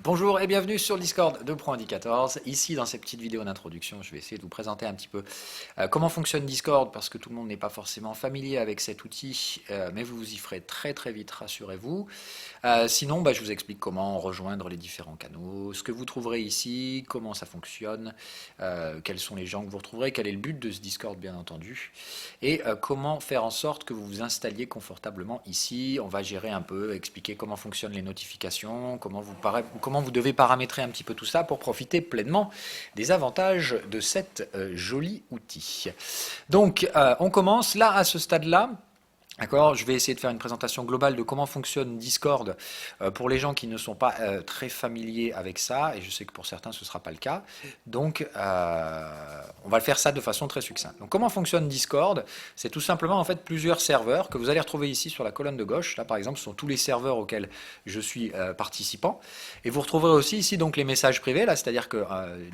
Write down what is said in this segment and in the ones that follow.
Bonjour et bienvenue sur le Discord de ProIndicators. Ici, dans ces petites vidéos d'introduction, je vais essayer de vous présenter un petit peu comment fonctionne Discord, parce que tout le monde n'est pas forcément familier avec cet outil, mais vous vous y ferez très très vite, rassurez-vous. Sinon, je vous explique comment rejoindre les différents canaux, ce que vous trouverez ici, comment ça fonctionne, quels sont les gens que vous retrouverez, quel est le but de ce Discord bien entendu, et comment faire en sorte que vous vous installiez confortablement ici. On va gérer un peu, expliquer comment fonctionnent les notifications, comment vous devez paramétrer un petit peu tout ça pour profiter pleinement des avantages de cet joli outil. Donc, on commence là, à ce stade-là. D'accord, je vais essayer de faire une présentation globale de comment fonctionne Discord pour les gens qui ne sont pas très familiers avec ça, et je sais que pour certains ce ne sera pas le cas. Donc on va le faire ça de façon très succincte. Donc comment fonctionne Discord? C'est tout simplement en fait plusieurs serveurs que vous allez retrouver ici sur la colonne de gauche. Là par exemple ce sont tous les serveurs auxquels je suis participant. Et vous retrouverez aussi ici donc les messages privés, là, c'est-à-dire que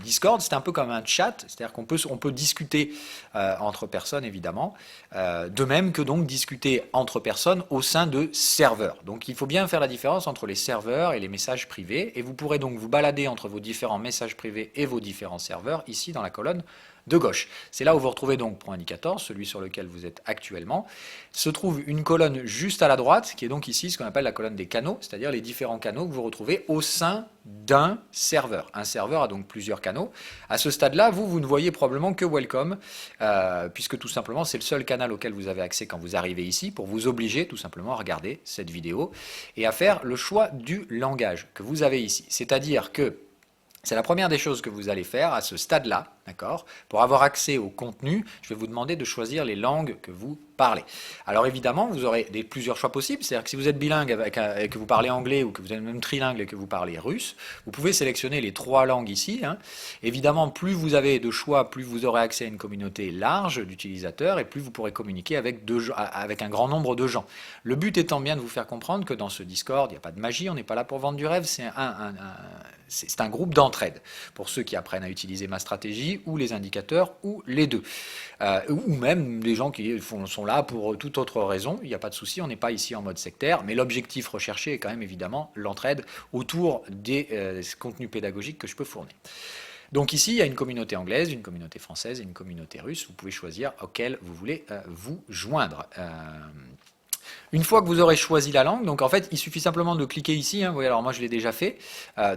Discord c'est un peu comme un chat, c'est-à-dire qu'on peut discuter entre personnes évidemment, de même que donc discuter entre personnes au sein de serveurs. Donc il faut bien faire la différence entre les serveurs et les messages privés, et vous pourrez donc vous balader entre vos différents messages privés et vos différents serveurs ici dans la colonne de gauche. C'est là où vous retrouvez donc ProIndicators, celui sur lequel vous êtes actuellement. Se trouve une colonne juste à la droite, qui est donc ici ce qu'on appelle la colonne des canaux, c'est-à-dire les différents canaux que vous retrouvez au sein d'un serveur. Un serveur a donc plusieurs canaux. À ce stade-là, vous ne voyez probablement que Welcome, puisque tout simplement c'est le seul canal auquel vous avez accès quand vous arrivez ici, pour vous obliger tout simplement à regarder cette vidéo et à faire le choix du langage que vous avez ici. C'est-à-dire que c'est la première des choses que vous allez faire à ce stade-là, d'accord? Pour avoir accès au contenu, je vais vous demander de choisir les langues que vous parlez. Alors évidemment, vous aurez plusieurs choix possibles, c'est-à-dire que si vous êtes bilingue et que vous parlez anglais, ou que vous êtes même trilingue et que vous parlez russe, vous pouvez sélectionner les trois langues ici. Évidemment, plus vous avez de choix, plus vous aurez accès à une communauté large d'utilisateurs, et plus vous pourrez communiquer avec un grand nombre de gens. Le but étant bien de vous faire comprendre que dans ce Discord, il n'y a pas de magie, on n'est pas là pour vendre du rêve, c'est un groupe d'entraide pour ceux qui apprennent à utiliser ma stratégie, ou les indicateurs, ou les deux. Ou même des gens qui sont là pour toute autre raison, il n'y a pas de souci, on n'est pas ici en mode sectaire, mais l'objectif recherché est quand même évidemment l'entraide autour des contenus pédagogiques que je peux fournir. Donc ici, il y a une communauté anglaise, une communauté française et une communauté russe. Vous pouvez choisir auquel vous voulez vous joindre. Une fois que vous aurez choisi la langue, donc en fait, il suffit simplement de cliquer ici. Vous voyez, alors moi je l'ai déjà fait.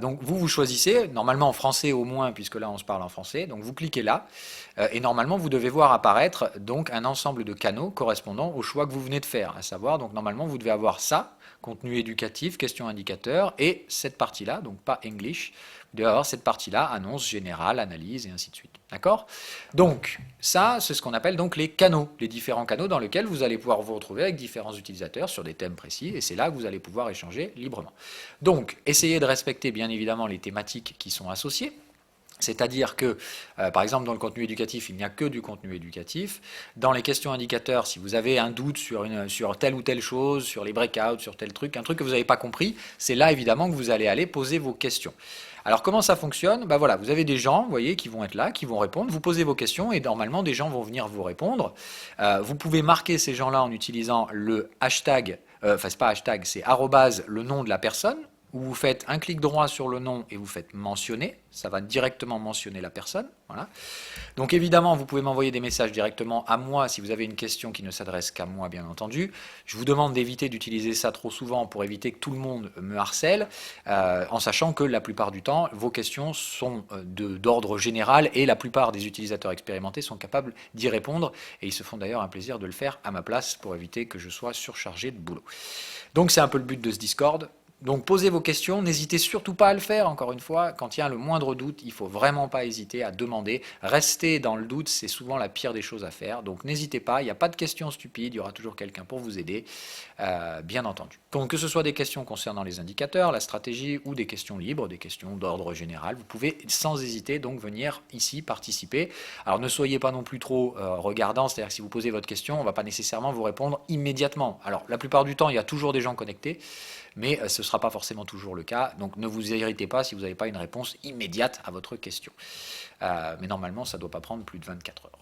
Donc vous choisissez, normalement en français au moins, puisque là on se parle en français. Donc vous cliquez là, et normalement vous devez voir apparaître donc un ensemble de canaux correspondant au choix que vous venez de faire. À savoir, donc normalement vous devez avoir ça, contenu éducatif, questions indicateurs, et cette partie-là, donc pas English. Vous devez avoir cette partie-là, annonce générale, analyse, et ainsi de suite. D'accord? Donc, ça, c'est ce qu'on appelle donc les canaux, les différents canaux dans lesquels vous allez pouvoir vous retrouver avec différents utilisateurs sur des thèmes précis, et c'est là que vous allez pouvoir échanger librement. Donc, essayez de respecter bien évidemment les thématiques qui sont associées. C'est-à-dire que, par exemple, dans le contenu éducatif, il n'y a que du contenu éducatif. Dans les questions indicateurs, si vous avez un doute sur telle ou telle chose, sur les breakouts, sur tel truc, un truc que vous n'avez pas compris, c'est là évidemment que vous allez aller poser vos questions. Alors comment ça fonctionne? Voilà, vous avez des gens, vous voyez, qui vont être là, qui vont répondre, vous posez vos questions et normalement des gens vont venir vous répondre. Vous pouvez marquer ces gens-là en utilisant le hashtag, c'est pas hashtag, c'est arrobase le nom de la personne, où vous faites un clic droit sur le nom et vous faites mentionner, ça va directement mentionner la personne. Voilà. Donc évidemment, vous pouvez m'envoyer des messages directement à moi si vous avez une question qui ne s'adresse qu'à moi, bien entendu. Je vous demande d'éviter d'utiliser ça trop souvent pour éviter que tout le monde me harcèle, en sachant que la plupart du temps, vos questions sont d'ordre général et la plupart des utilisateurs expérimentés sont capables d'y répondre, et ils se font d'ailleurs un plaisir de le faire à ma place pour éviter que je sois surchargé de boulot. Donc c'est un peu le but de ce Discord. Donc posez vos questions, n'hésitez surtout pas à le faire, encore une fois, quand il y a le moindre doute, il ne faut vraiment pas hésiter à demander. Rester dans le doute, c'est souvent la pire des choses à faire, donc n'hésitez pas, il n'y a pas de questions stupides, il y aura toujours quelqu'un pour vous aider, bien entendu. Donc que ce soit des questions concernant les indicateurs, la stratégie, ou des questions libres, des questions d'ordre général, vous pouvez sans hésiter donc venir ici participer. Alors ne soyez pas non plus trop regardant, c'est-à-dire que si vous posez votre question, on ne va pas nécessairement vous répondre immédiatement. Alors la plupart du temps, il y a toujours des gens connectés, mais ce ne sera pas forcément toujours le cas, donc ne vous irritez pas si vous n'avez pas une réponse immédiate à votre question. Mais normalement, ça ne doit pas prendre plus de 24 heures.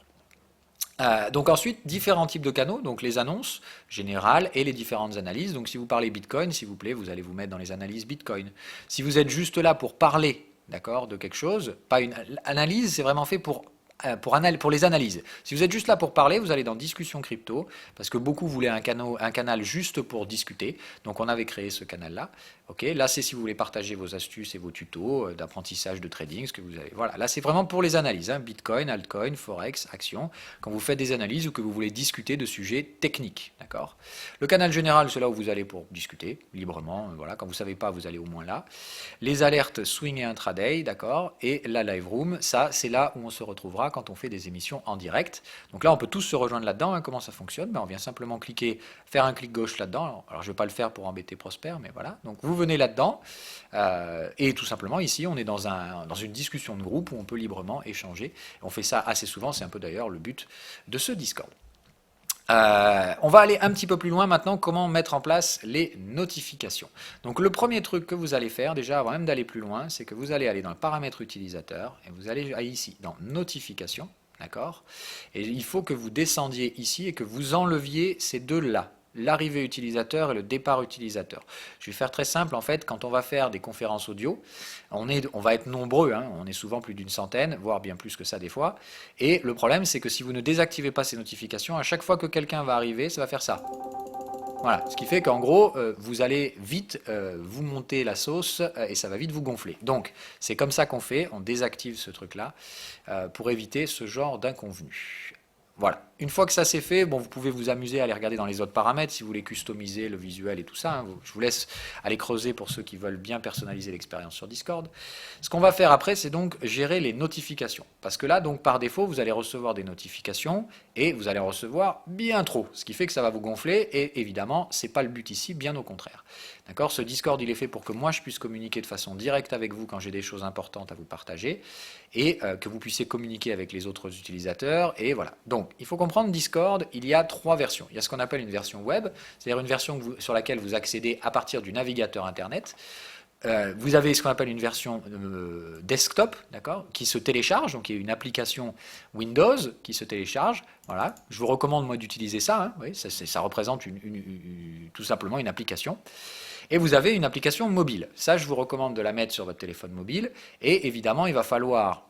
Donc ensuite, différents types de canaux, donc les annonces générales et les différentes analyses. Donc si vous parlez Bitcoin, s'il vous plaît, vous allez vous mettre dans les analyses Bitcoin. Si vous êtes juste là pour parler, d'accord, de quelque chose, pas une analyse, c'est vraiment fait pour les analyses. Si vous êtes juste là pour parler, vous allez dans discussion crypto, parce que beaucoup voulaient un canal juste pour discuter. Donc on avait créé ce canal-là. Ok, là c'est si vous voulez partager vos astuces et vos tutos d'apprentissage de trading, ce que vous avez. Voilà, là c'est vraiment pour les analyses, hein, Bitcoin, altcoin, forex, actions. Quand vous faites des analyses ou que vous voulez discuter de sujets techniques, d'accord. Le canal général, c'est là où vous allez pour discuter librement. Voilà, quand vous savez pas, vous allez au moins là. Les alertes swing et intraday, d'accord. Et la live room, ça c'est là où on se retrouvera quand on fait des émissions en direct. Donc là, on peut tous se rejoindre là-dedans. Hein. Comment ça fonctionne? On vient simplement cliquer, faire un clic gauche là-dedans. Alors je ne vais pas le faire pour embêter Prosper, mais voilà. Donc vous venez là-dedans et tout simplement ici, on est dans une discussion de groupe où on peut librement échanger. On fait ça assez souvent. C'est un peu d'ailleurs le but de ce Discord. On va aller un petit peu plus loin maintenant, comment mettre en place les notifications. Donc le premier truc que vous allez faire, déjà avant même d'aller plus loin, c'est que vous allez aller dans le paramètre utilisateur et vous allez aller ici dans notifications, d'accord. Et il faut que vous descendiez ici et que vous enleviez ces deux-là, l'arrivée utilisateur et le départ utilisateur. Je vais faire très simple, en fait, quand on va faire des conférences audio, on va être nombreux, hein, on est souvent plus d'une centaine, voire bien plus que ça des fois, et le problème c'est que si vous ne désactivez pas ces notifications, à chaque fois que quelqu'un va arriver, ça va faire ça. Voilà, ce qui fait qu'en gros, vous allez vite vous monter la sauce et ça va vite vous gonfler. Donc, c'est comme ça qu'on fait, on désactive ce truc-là pour éviter ce genre d'inconvenu. Voilà. Une fois que ça c'est fait, bon, vous pouvez vous amuser à aller regarder dans les autres paramètres si vous voulez customiser le visuel et tout ça. Hein. Je vous laisse aller creuser pour ceux qui veulent bien personnaliser l'expérience sur Discord. Ce qu'on va faire après, c'est donc gérer les notifications. Parce que là, donc par défaut, vous allez recevoir des notifications et vous allez en recevoir bien trop. Ce qui fait que ça va vous gonfler et évidemment, c'est pas le but ici, bien au contraire. D'accord? Ce Discord, il est fait pour que moi, je puisse communiquer de façon directe avec vous quand j'ai des choses importantes à vous partager et que vous puissiez communiquer avec les autres utilisateurs. Et voilà. Donc, il faut comprendre Discord, il y a trois versions. Il y a ce qu'on appelle une version web, c'est-à-dire une version sur laquelle vous accédez à partir du navigateur Internet. Vous avez ce qu'on appelle une version desktop, d'accord, qui se télécharge, donc il y a une application Windows qui se télécharge. Voilà, je vous recommande moi d'utiliser ça. Hein, oui, ça représente tout simplement une application. Et vous avez une application mobile. Ça, je vous recommande de la mettre sur votre téléphone mobile. Et évidemment, il va falloir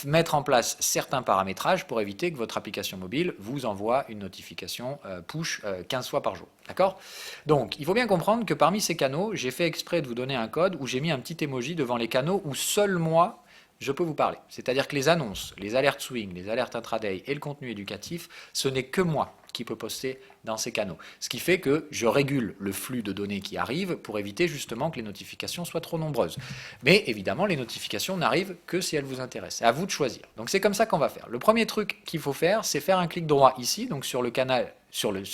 mettre en place certains paramétrages pour éviter que votre application mobile vous envoie une notification push 15 fois par jour. D'accord? Donc, il faut bien comprendre que parmi ces canaux, j'ai fait exprès de vous donner un code où j'ai mis un petit emoji devant les canaux où seul moi, je peux vous parler. C'est-à-dire que les annonces, les alertes swing, les alertes intraday et le contenu éducatif, ce n'est que moi qui peux poster dans ces canaux. Ce qui fait que je régule le flux de données qui arrive pour éviter justement que les notifications soient trop nombreuses. Mais évidemment, les notifications n'arrivent que si elles vous intéressent. C'est à vous de choisir. Donc c'est comme ça qu'on va faire. Le premier truc qu'il faut faire, c'est faire un clic droit ici, donc sur le canal, sur le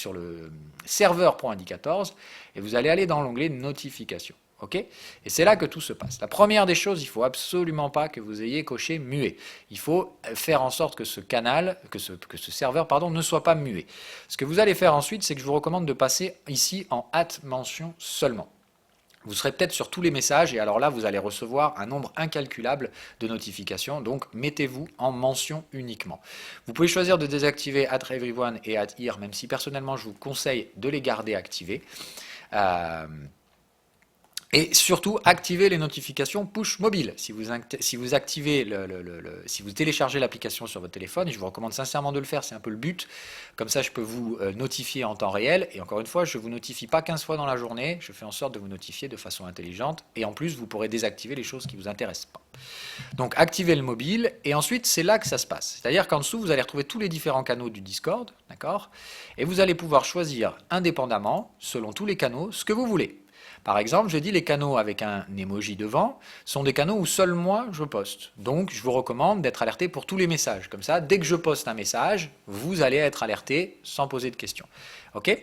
serveur.indicators, et vous allez aller dans l'onglet notifications. Okay, et c'est là que tout se passe. La première des choses, il ne faut absolument pas que vous ayez coché muet. Il faut faire en sorte que ce canal, que ce serveur, pardon, ne soit pas muet. Ce que vous allez faire ensuite, c'est que je vous recommande de passer ici en mention seulement. Vous serez peut-être sur tous les messages et alors là, vous allez recevoir un nombre incalculable de notifications. Donc, mettez-vous en mention uniquement. Vous pouvez choisir de désactiver @everyone et @here, même si personnellement, je vous conseille de les garder activés. Et surtout, activez les notifications push mobile. Si vous activez si vous téléchargez l'application sur votre téléphone, et je vous recommande sincèrement de le faire, c'est un peu le but. Comme ça, je peux vous notifier en temps réel. Et encore une fois, je ne vous notifie pas 15 fois dans la journée. Je fais en sorte de vous notifier de façon intelligente. Et en plus, vous pourrez désactiver les choses qui ne vous intéressent pas. Donc, activez le mobile. Et ensuite, c'est là que ça se passe. C'est-à-dire qu'en dessous, vous allez retrouver tous les différents canaux du Discord. D'accord ? Et vous allez pouvoir choisir indépendamment, selon tous les canaux, ce que vous voulez. Par exemple, j'ai dit les canaux avec un emoji devant sont des canaux où seul moi je poste. Donc je vous recommande d'être alerté pour tous les messages. Comme ça, dès que je poste un message, vous allez être alerté sans poser de questions. Ok ?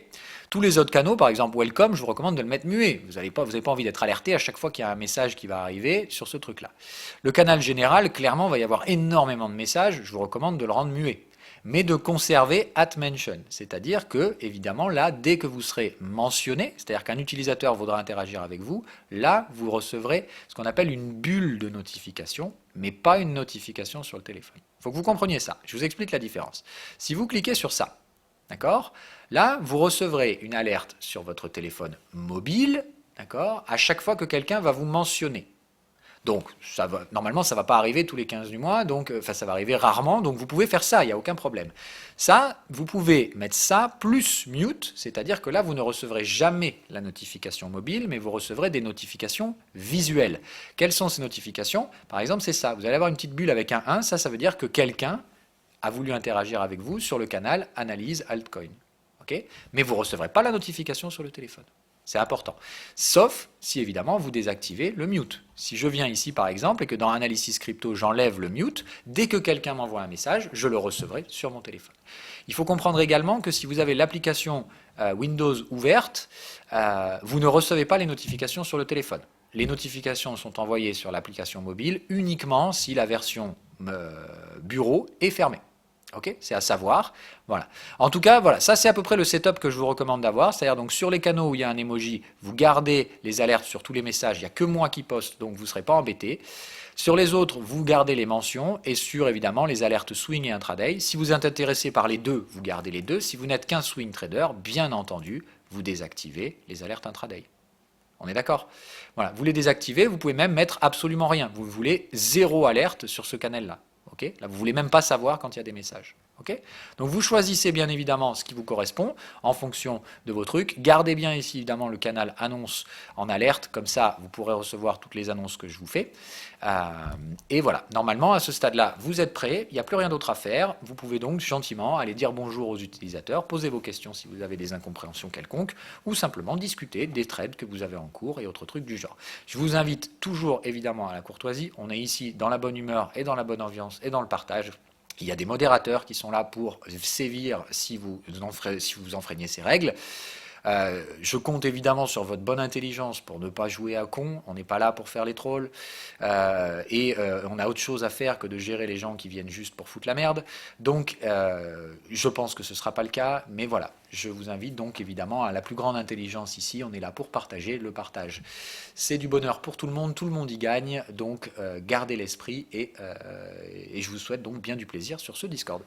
Tous les autres canaux, par exemple Welcome, je vous recommande de le mettre muet. Vous n'avez pas envie d'être alerté à chaque fois qu'il y a un message qui va arriver sur ce truc-là. Le canal général, clairement, il va y avoir énormément de messages. Je vous recommande de le rendre muet. mais de conserver @mention. C'est-à-dire que, évidemment, là, dès que vous serez mentionné, c'est-à-dire qu'un utilisateur voudra interagir avec vous, là, vous recevrez ce qu'on appelle une bulle de notification, mais pas une notification sur le téléphone. Il faut que vous compreniez ça. Je vous explique la différence. Si vous cliquez sur ça, d'accord, là, vous recevrez une alerte sur votre téléphone mobile, d'accord, à chaque fois que quelqu'un va vous mentionner. Donc, normalement, ça ne va pas arriver tous les 15 du mois, donc, ça va arriver rarement, donc vous pouvez faire ça, il n'y a aucun problème. Ça, vous pouvez mettre ça plus mute, c'est-à-dire que là, vous ne recevrez jamais la notification mobile, mais vous recevrez des notifications visuelles. Quelles sont ces notifications? Par exemple, c'est ça, vous allez avoir une petite bulle avec un 1, ça veut dire que quelqu'un a voulu interagir avec vous sur le canal Analyse Altcoin. Okay, mais vous ne recevrez pas la notification sur le téléphone. C'est important. Sauf si, évidemment, vous désactivez le mute. Si je viens ici, par exemple, et que dans Analysis Crypto, j'enlève le mute, dès que quelqu'un m'envoie un message, je le recevrai sur mon téléphone. Il faut comprendre également que si vous avez l'application Windows ouverte, vous ne recevez pas les notifications sur le téléphone. Les notifications sont envoyées sur l'application mobile uniquement si la version bureau est fermée. Ok, c'est à savoir. Voilà. En tout cas, voilà, ça c'est à peu près le setup que je vous recommande d'avoir. C'est-à-dire donc sur les canaux où il y a un emoji, vous gardez les alertes sur tous les messages. Il n'y a que moi qui poste, donc vous ne serez pas embêté. Sur les autres, vous gardez les mentions et sur évidemment les alertes swing et intraday. Si vous êtes intéressé par les deux, vous gardez les deux. Si vous n'êtes qu'un swing trader, bien entendu, vous désactivez les alertes intraday. On est d'accord? Voilà, vous les désactivez, vous pouvez même mettre absolument rien. Vous voulez 0 alerte sur ce canal-là. Okay, là, vous ne voulez même pas savoir quand il y a des messages. Okay, donc vous choisissez bien évidemment ce qui vous correspond en fonction de vos trucs. Gardez bien ici évidemment le canal annonce en alerte, comme ça vous pourrez recevoir toutes les annonces que je vous fais. Et voilà, normalement à ce stade-là, vous êtes prêts, il n'y a plus rien d'autre à faire. Vous pouvez donc gentiment aller dire bonjour aux utilisateurs, poser vos questions si vous avez des incompréhensions quelconques, ou simplement discuter des trades que vous avez en cours et autres trucs du genre. Je vous invite toujours évidemment à la courtoisie. On est ici dans la bonne humeur et dans la bonne ambiance et dans le partage. Il y a des modérateurs qui sont là pour sévir si vous enfreignez ces règles. Je compte évidemment sur votre bonne intelligence pour ne pas jouer à con. On n'est pas là pour faire les trolls. On a autre chose à faire que de gérer les gens qui viennent juste pour foutre la merde. Donc, je pense que ce ne sera pas le cas. Mais voilà, je vous invite donc évidemment à la plus grande intelligence ici. On est là pour partager. Le partage, c'est du bonheur pour tout le monde y gagne. Donc, gardez l'esprit et je vous souhaite donc bien du plaisir sur ce Discord.